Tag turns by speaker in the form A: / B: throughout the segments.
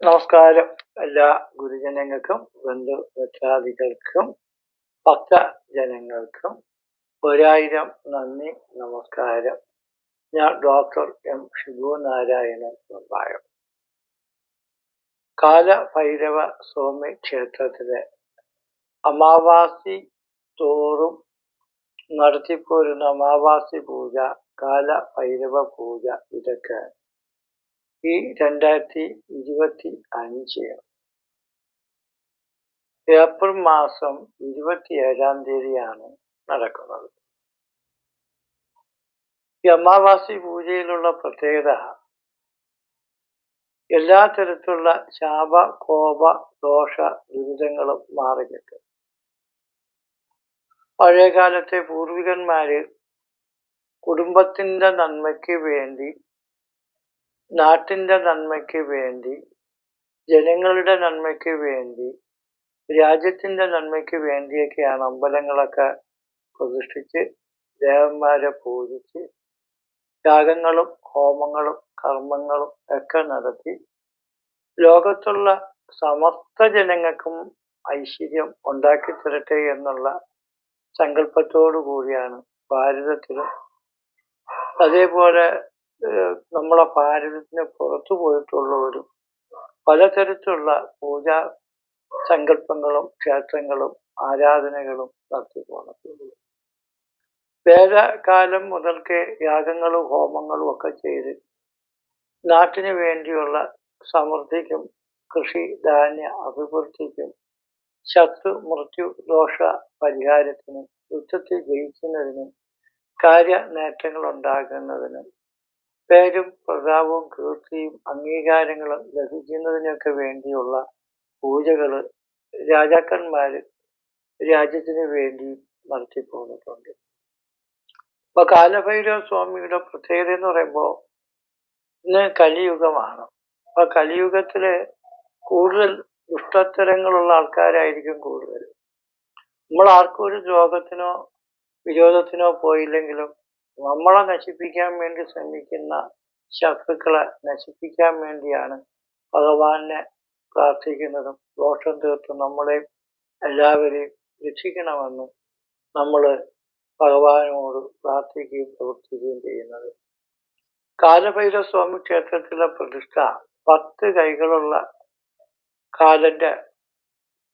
A: നമസ്കാരം. എല്ലാ ഗുരുജനങ്ങൾക്കും ബന്ധുമിത്രാദികൾക്കും ഭക്തജനങ്ങൾക്കും 1000 നന്ദി, നമസ്കാരം. ഞാൻ ഡോക്ടർ എം ഷിബു നാരായണൻ വെമ്പായം. കാലഭൈരവ സ്വാമി ക്ഷേത്രത്തിലെ അമാവാസി തോറും നടത്തിപ്പോരുന്ന അമാവാസി പൂജ, കാലഭൈരവ പൂജ, ഇതൊക്കെ ഈ 2025 ഏപ്രിൽ മാസം 27-ാം തീയതിയാണ് നടക്കുന്നത്. ഈ അമാവാസി പൂജയിലുള്ള പ്രത്യേകത എല്ലാ തരത്തിലുള്ള ശാപ, കോപ, ദോഷ, ദുരിതങ്ങളും മാറിക്കിട്ടും. പഴയകാലത്തെ പൂർവികന്മാര് കുടുംബത്തിന്റെ നന്മയ്ക്ക് വേണ്ടി, നാട്ടിന്റെ നന്മയ്ക്ക് വേണ്ടി, ജനങ്ങളുടെ നന്മയ്ക്ക് വേണ്ടി, രാജ്യത്തിന്റെ നന്മയ്ക്ക് വേണ്ടിയൊക്കെയാണ് അമ്പലങ്ങളൊക്കെ പ്രതിഷ്ഠിച്ച് ദേവന്മാരെ പൂജിച്ച് യാഗങ്ങളും ഹോമങ്ങളും കർമ്മങ്ങളും ഒക്കെ നടത്തി ലോകത്തുള്ള സമസ്ത ജനങ്ങൾക്കും ഐശ്വര്യം ഉണ്ടാക്കി തരട്ടെ എന്നുള്ള സങ്കല്പത്തോടു കൂടിയാണ് ഭാരതത്തിലും അതേപോലെ നമ്മളെ ഭാരതത്തിന് പുറത്തു പോയിട്ടുള്ളവരും പലതരത്തിലുള്ള പൂജാ സങ്കല്പങ്ങളും ക്ഷേത്രങ്ങളും ആരാധനകളും നടത്തിപ്പോകുന്നത്. വേദകാലം മുതൽക്കേ യാഗങ്ങളും ഹോമങ്ങളും ഒക്കെ ചെയ്ത് നാട്ടിന് വേണ്ടിയുള്ള സമൃദ്ധിക്കും കൃഷി ധാന്യ അഭിവൃദ്ധിക്കും ശത്രു മൃത്യു ദോഷ പരിഹാരത്തിനും യുദ്ധത്തിൽ ജയിക്കുന്നതിനും കാര്യ നേട്ടങ്ങൾ ഉണ്ടാകുന്നതിനും പേരും പ്രതാപവും കീർത്തിയും അംഗീകാരങ്ങളും ലഭിക്കുന്നതിനൊക്കെ വേണ്ടിയുള്ള പൂജകള് രാജാക്കന്മാര് രാജ്യത്തിന് വേണ്ടി നടത്തിപ്പോന്നിട്ടുണ്ട്. അപ്പൊ കാലഭൈരവ സ്വാമിയുടെ പ്രത്യേകത എന്ന് പറയുമ്പോൾ ഇന്ന് കലിയുഗമാണ്. അപ്പൊ കലിയുഗത്തില് കൂടുതൽ ദുഷ്ടത്തരങ്ങളുള്ള ആൾക്കാരായിരിക്കും കൂടുതൽ. നമ്മൾ ആർക്കും ഒരു രോഗത്തിനോ വിരോധത്തിനോ പോയില്ലെങ്കിലും നമ്മളെ നശിപ്പിക്കാൻ വേണ്ടി ശ്രമിക്കുന്ന ശത്രുക്കളെ നശിപ്പിക്കാൻ വേണ്ടിയാണ് ഭഗവാനെ പ്രാർത്ഥിക്കുന്നതും ദോഷം തീർത്ത് നമ്മളെ എല്ലാവരെയും രക്ഷിക്കണമെന്നും നമ്മൾ ഭഗവാനോട് പ്രാർത്ഥിക്കുകയും പ്രവർത്തിക്കുകയും ചെയ്യുന്നത്. കാലഭൈരവ സ്വാമി ക്ഷേത്രത്തിലെ പ്രതിഷ്ഠ 10 കൈകളുള്ള കാലന്റെ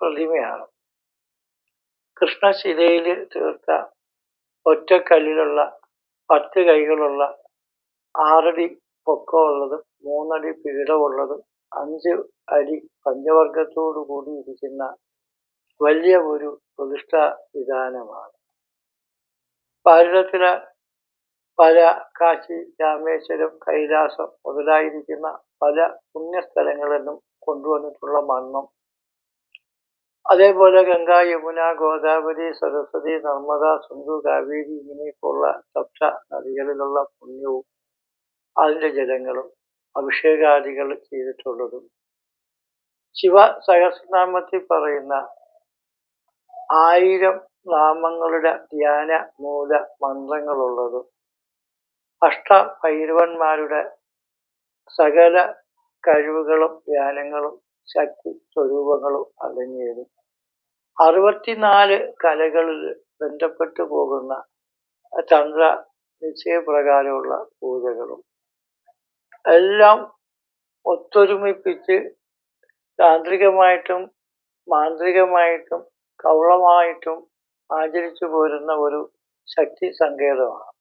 A: പ്രതിമയാണ്. കൃഷ്ണശിലയിൽ തീർത്ത ഒറ്റക്കല്ലിലുള്ള 10 കൈകളുള്ള 6 അടി പൊക്കമുള്ളതും 3 അടി പീഠമുള്ളതും 5 അടി പഞ്ചവർഗത്തോടു കൂടി ഇരിക്കുന്ന വലിയ ഒരു പ്രതിഷ്ഠാ വിധാനമാണ്. ഭാരതത്തിലെ പല കാശി, രാമേശ്വരം, കൈലാസം മുതലായിരിക്കുന്ന പല പുണ്യസ്ഥലങ്ങളിലും കൊണ്ടുവന്നിട്ടുള്ള മണ്ണും അതേപോലെ ഗംഗ, യമുന, ഗോദാവരി, സരസ്വതി, നർമ്മദ, സിന്ധു, കാവേരി ഇങ്ങനെയൊക്കെയുള്ള സപ്ത നദികളിലുള്ള പുണ്യവും അതിൻ്റെ ജലങ്ങളും അഭിഷേകാദികൾ ചെയ്തിട്ടുള്ളതും ശിവ സഹസ്രനാമത്തിൽ പറയുന്ന 1000 നാമങ്ങളുടെ ധ്യാന മൂല മന്ത്രങ്ങളുള്ളതും അഷ്ടഭൈരവന്മാരുടെ സകല കഴിവുകളും ധ്യാനങ്ങളും ശക്തി സ്വരൂപങ്ങളും അടങ്ങിയതും 64 കലകളിൽ ബന്ധപ്പെട്ടു പോകുന്ന തന്ത്ര നിശ്ചയപ്രകാരമുള്ള പൂജകളും എല്ലാം ഒത്തൊരുമിപ്പിച്ച് താന്ത്രികമായിട്ടും മാന്ത്രികമായിട്ടും കൗളമായിട്ടും ആചരിച്ചു പോരുന്ന ഒരു ശക്തി സങ്കേതമാണ്.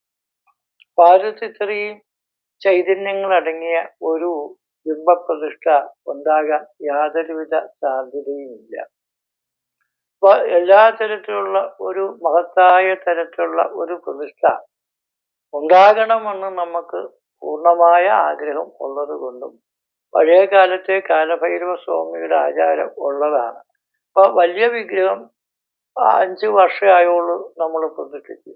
A: ഭാരതത്തിൽ ഇത്രയും ചൈതന്യങ്ങൾ അടങ്ങിയ ഒരു ബിംബപ്രതിഷ്ഠ ഉണ്ടാകാൻ യാതൊരുവിധ സാധ്യതയുമില്ല. അപ്പൊ എല്ലാ തരത്തിലുള്ള ഒരു മഹത്തായ തരത്തിലുള്ള ഒരു പ്രതിഷ്ഠ ഉണ്ടാകണമെന്ന് നമുക്ക് പൂർണ്ണമായ ആഗ്രഹം ഉള്ളത് കൊണ്ടും പഴയ കാലത്തെ കാലഭൈരവ സ്വാമിയുടെ ആചാരം ഉള്ളതാണ്. അപ്പൊ വലിയ വിഗ്രഹം 5 വർഷമായുള്ളൂ നമ്മൾ പ്രതിഷ്ഠിച്ചു.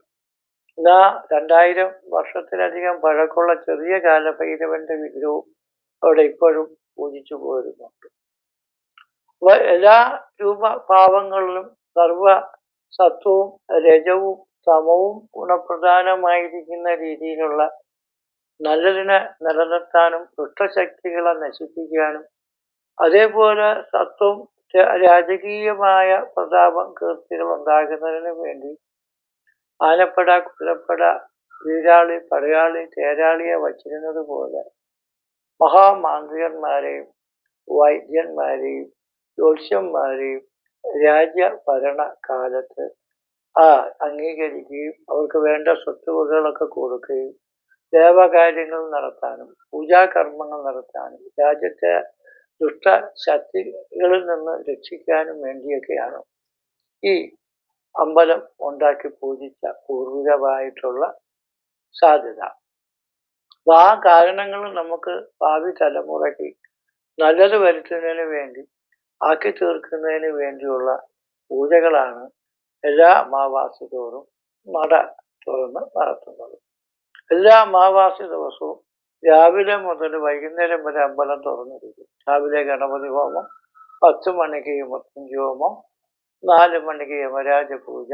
A: എന്നാ 2000 വർഷത്തിലധികം പഴക്കമുള്ള ചെറിയ കാലഭൈരവന്റെ വിഗ്രഹവും അവിടെ ഇപ്പോഴും പൂജിച്ചു പോരുന്നുണ്ട്. അപ്പൊ എല്ലാ രൂപഭാവങ്ങളിലും സർവ സത്വവും രജവും സമവും ഗുണപ്രധാനമായിരിക്കുന്ന രീതിയിലുള്ള നല്ലതിനെ നിലനിർത്താനും ദുഷ്ടശക്തികളെ നശിപ്പിക്കാനും അതേപോലെ സത്വം രാജകീയമായ പ്രതാപം കീർത്തികൾ ഉണ്ടാകുന്നതിന് വേണ്ടി ആനപ്പട, കുതിരപ്പട, വീരാളി, പടയാളി, തേരാളിയെ വച്ചിരുന്നത് പോലെ മഹാമാന്ത്രികന്മാരെയും വൈദ്യന്മാരെയും ജ്യോത്സ്യന്മാരെയും രാജ്യഭരണ കാലത്ത് അംഗീകരിക്കുകയും അവർക്ക് വേണ്ട സ്വത്തുവകകളൊക്കെ കൊടുക്കുകയും ദേവകാര്യങ്ങൾ നടത്താനും പൂജാകർമ്മങ്ങൾ നടത്താനും രാജ്യത്തെ ദുഷ്ടശക്തികളിൽ നിന്ന് രക്ഷിക്കാനും വേണ്ടിയൊക്കെയാണ് ഈ അമ്പലം ഉണ്ടാക്കി പൂജിച്ച പൂർവികമായിട്ടുള്ള സാധ്യത. അപ്പൊ ആ കാരണങ്ങൾ നമുക്ക് ഭാവി തലമുറയ്ക്ക് നല്ലത് വരുത്തുന്നതിന് വേണ്ടി ആക്കി തീർക്കുന്നതിന് വേണ്ടിയുള്ള പൂജകളാണ് എല്ലാ അമാവാസി തോറും നട തുറന്ന് നടത്തുന്നത്. എല്ലാ അമാവാസി ദിവസവും രാവിലെ മുതൽ വൈകുന്നേരം വരെ അമ്പലം തുറന്നിരിക്കും. രാവിലെ ഗണപതി ഹോമം, 10 മണിക്ക് യമൃത്യുഞ്ജയ ഹോമം, 4 മണിക്ക് യമരാജ പൂജ,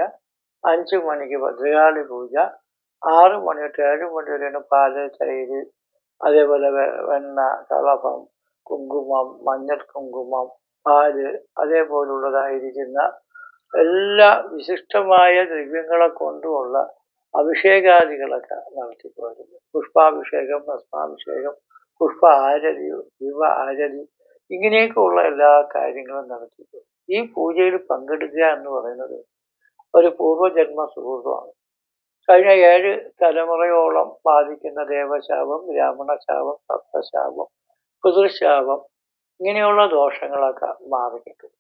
A: 5 മണിക്ക് ഭദ്രകാളി പൂജ, 6 മണി തൊട്ട് 7 മണി വരെയാണ് പാല്, തൈര്, അതേപോലെ വെണ്ണ, കളഭം, കുങ്കുമം, മഞ്ഞൾ കുങ്കുമം, പാല്, അതേപോലുള്ളതായിരിക്കുന്ന എല്ലാ വിശിഷ്ടമായ ദ്രവ്യങ്ങളെ കൊണ്ടുമുള്ള അഭിഷേകാദികളൊക്കെ നടത്തിപ്പോരുന്നു. പുഷ്പാഭിഷേകം, ഭസ്മാഭിഷേകം, പുഷ്പ ആരതി, ശിവ ആരതി, ഇങ്ങനെയൊക്കെയുള്ള എല്ലാ കാര്യങ്ങളും നടത്തിപ്പോരും. ഈ പൂജയിൽ പങ്കെടുക്കുക എന്ന് പറയുന്നത് ഒരു പൂർവ്വജന്മ സുഹൃത്തുമാണ്. കഴിഞ്ഞ 7 തലമുറയോളം ബാധിക്കുന്ന ദേവശാപം, ബ്രാഹ്മണശാപം, സപ്തശാപം, പിതൃശാപം, ഇങ്ങനെയുള്ള ദോഷങ്ങളൊക്കെ മാറിക്കിട്ടും.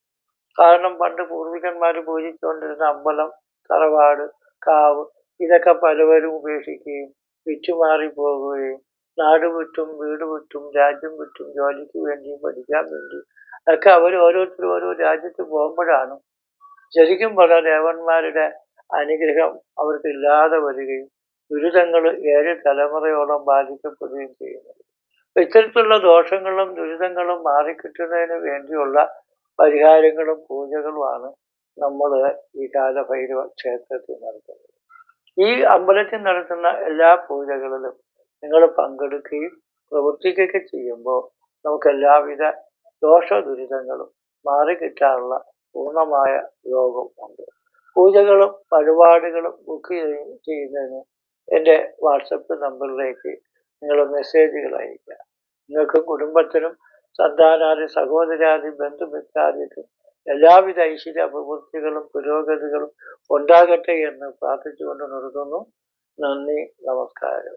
A: കാരണം പണ്ട് പൂർവികന്മാർ പൂജിച്ചുകൊണ്ടിരുന്ന അമ്പലം, തറവാട്, കാവ് ഇതൊക്കെ പലവരും ഉപേക്ഷിക്കുകയും വിറ്റുമാറി പോകുകയും നാട് വിട്ടും വീട് വിട്ടും രാജ്യം വിട്ടും ജോലിക്ക് വേണ്ടിയും പഠിക്കാൻ വേണ്ടി ഒക്കെ അവർ ഓരോരുത്തരും ഓരോ രാജ്യത്ത് പോകുമ്പോഴാണ് ശരിക്കും പറഞ്ഞ ദേവന്മാരുടെ അനുഗ്രഹം അവർക്ക് ഇല്ലാതെ വരികയും ദുരിതങ്ങൾ 7 തലമുറയോളം ബാധിക്കപ്പെടുകയും ചെയ്യുന്നത്. ഇത്തരത്തിലുള്ള ദോഷങ്ങളും ദുരിതങ്ങളും മാറിക്കിട്ടുന്നതിന് വേണ്ടിയുള്ള പരിഹാരങ്ങളും പൂജകളുമാണ് നമ്മൾ ഈ കാലഭൈരവ ക്ഷേത്രത്തിൽ നടത്തുന്നത്. ഈ അമ്പലത്തിൽ നടത്തുന്ന എല്ലാ പൂജകളിലും നിങ്ങൾ പങ്കെടുക്കുകയും പ്രവർത്തിക്കുകയൊക്കെ ചെയ്യുമ്പോൾ നമുക്ക് എല്ലാവിധ ദോഷ ദുരിതങ്ങളും മാറിക്കിട്ടാനുള്ള പൂർണ്ണമായ യോഗം ഉണ്ട്. പൂജകളും പരിപാടികളും ബുക്ക് ചെയ്യുന്നതിന് എൻ്റെ വാട്സപ്പ് നമ്പറിലേക്ക് നിങ്ങൾ മെസ്സേജുകൾ അയക്കുക. നിങ്ങൾക്കും കുടുംബത്തിനും സന്താനാദി സഹോദരാദി ബന്ധുമിത്രാദിക്കും എല്ലാവിധ ഐശ്വര്യ അഭിവൃദ്ധികളും പുരോഗതികളും ഉണ്ടാകട്ടെ എന്ന് പ്രാർത്ഥിച്ചുകൊണ്ട് നിർത്തുന്നു. നന്ദി, നമസ്കാരം.